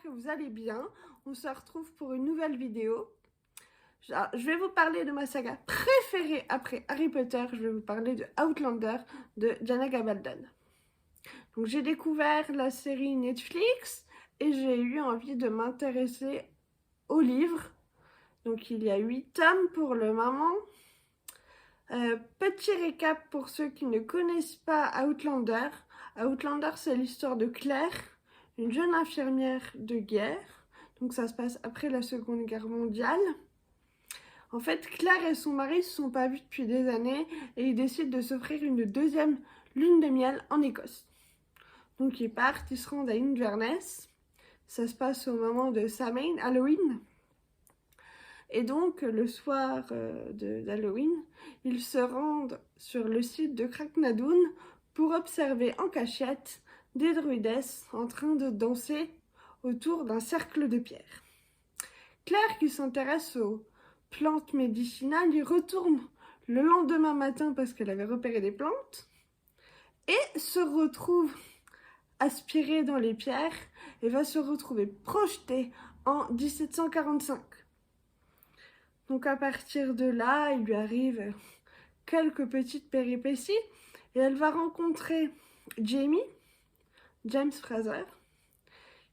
que vous allez bien. On se retrouve pour une nouvelle vidéo. Je vais vous parler de ma saga préférée après Harry Potter. Je vais vous parler de Outlander de Jana Gabaldon. Donc j'ai découvert la série Netflix et j'ai eu envie de m'intéresser au livre. Donc il y a 8 tomes pour le moment. Petit récap pour ceux qui ne connaissent pas Outlander. Outlander, c'est l'histoire de Claire, une jeune infirmière de guerre. Donc ça se passe après la Seconde Guerre mondiale. En fait, Claire et son mari ne se sont pas vus depuis des années et ils décident de s'offrir une deuxième lune de miel en Écosse. Donc ils partent, ils se rendent à Inverness. Ça se passe au moment de Samhain, Halloween. Et donc, le soir d'Halloween, ils se rendent sur le site de Cracknadoon pour observer en cachette des druidesses en train de danser autour d'un cercle de pierre. Claire, qui s'intéresse aux plantes médicinales, y retourne le lendemain matin parce qu'elle avait repéré des plantes et se retrouve aspirée dans les pierres et va se retrouver projetée en 1745. Donc à partir de là, il lui arrive quelques petites péripéties et elle va rencontrer James Fraser,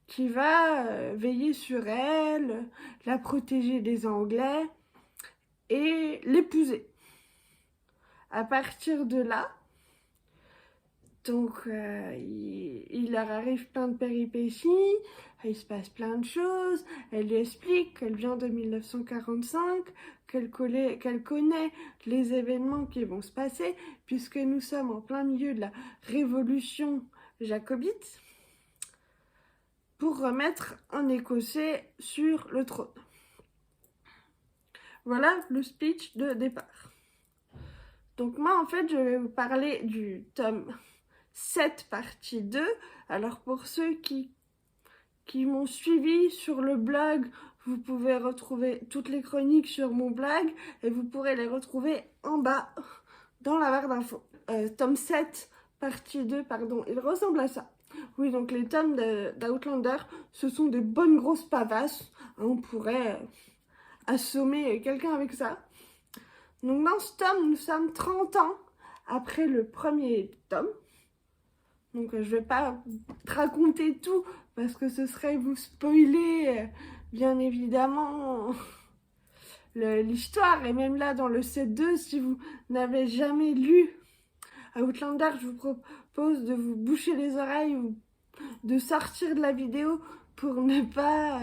qui va veiller sur elle, la protéger des Anglais et l'épouser. À partir de là, donc il leur arrive plein de péripéties, il se passe plein de choses. Elle lui explique qu'elle vient de 1945, qu'elle connaît les événements qui vont se passer, puisque nous sommes en plein milieu de la révolution jacobite, pour remettre un Écossais sur le trône. Voilà le speech de départ. Donc moi, en fait, je vais vous parler du tome 7 partie 2. Alors pour ceux qui m'ont suivi sur le blog, vous pouvez retrouver toutes les chroniques sur mon blog et vous pourrez les retrouver en bas dans la barre d'infos. Tome 7 partie 2, pardon, il ressemble à ça. Oui, donc les tomes d'Outlander, ce sont des bonnes grosses pavasses. On pourrait assommer quelqu'un avec ça. Donc dans ce tome, nous sommes 30 ans après le premier tome. Donc je vais pas te raconter tout parce que ce serait vous spoiler bien évidemment l'histoire. Et même là dans le C2, si vous n'avez jamais lu Outlander, je vous propose de vous boucher les oreilles ou de sortir de la vidéo pour ne pas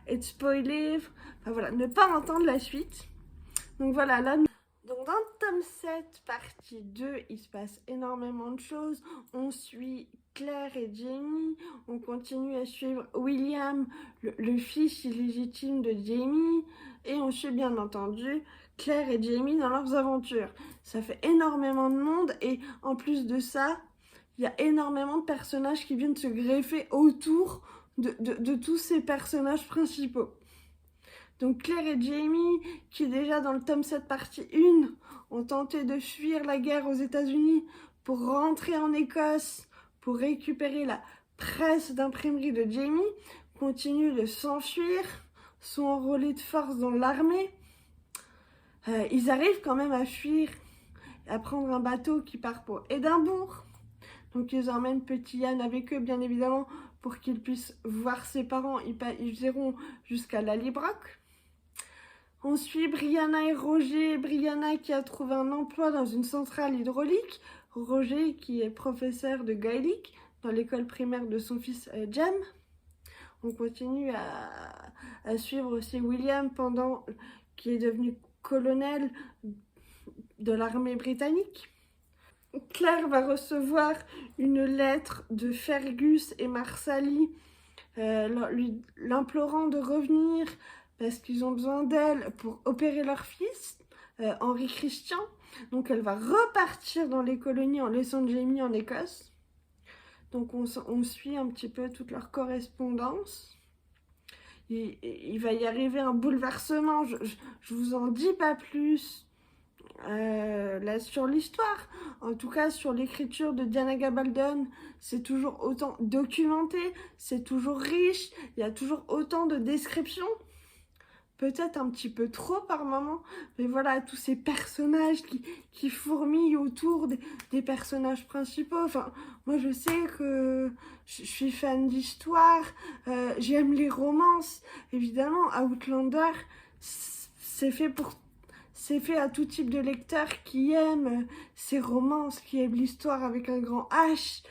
être spoilé. Enfin voilà, ne pas entendre la suite. Donc voilà, là... Donc dans le tome 7, partie 2, il se passe énormément de choses. On suit Claire et Jamie, on continue à suivre William, le fils illégitime de Jamie, et on suit bien entendu Claire et Jamie dans leurs aventures. Ça fait énormément de monde, et en plus de ça, il y a énormément de personnages qui viennent se greffer autour de tous ces personnages principaux. Donc Claire et Jamie, qui déjà dans le tome 7 partie 1, ont tenté de fuir la guerre aux États-Unis pour rentrer en Écosse, pour récupérer la presse d'imprimerie de Jamie, continuent de s'enfuir, sont enrôlés de force dans l'armée. Ils arrivent quand même à fuir, à prendre un bateau qui part pour Édimbourg. Donc ils emmènent petit Yann avec eux, bien évidemment, pour qu'il puisse voir ses parents. Ils iront jusqu'à Lallybroch. On suit Brianna et Roger. Brianna qui a trouvé un emploi dans une centrale hydraulique. Roger qui est professeur de gaélique dans l'école primaire de son fils Jem. On continue à suivre aussi William qui est devenu colonel de l'armée britannique. Claire va recevoir une lettre de Fergus et Marsali l'implorant de revenir parce qu'ils ont besoin d'elle pour opérer leur fils, Henri Christian. Donc elle va repartir dans les colonies en laissant Jamie en Écosse. Donc on suit un petit peu toute leur correspondance. Il va y arriver un bouleversement, je vous en dis pas plus. là, sur l'histoire, en tout cas sur l'écriture de Diana Gabaldon, c'est toujours autant documenté, c'est toujours riche, il y a toujours autant de descriptions. Peut-être un petit peu trop par moment, mais voilà, tous ces personnages qui fourmillent autour des personnages principaux. Enfin, moi je sais que je suis fan d'histoire, j'aime les romances. Évidemment, Outlander, c'est fait à tout type de lecteur qui aime ces romances, qui aime l'histoire avec un grand H.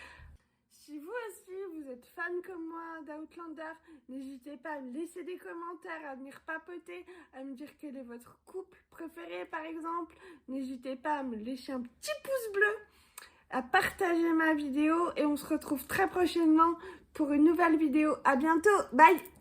Si vous aussi, vous êtes fan comme moi d'Outlander, n'hésitez pas à me laisser des commentaires, à venir papoter, à me dire quel est votre couple préféré par exemple. N'hésitez pas à me laisser un petit pouce bleu, à partager ma vidéo et on se retrouve très prochainement pour une nouvelle vidéo. À bientôt, bye!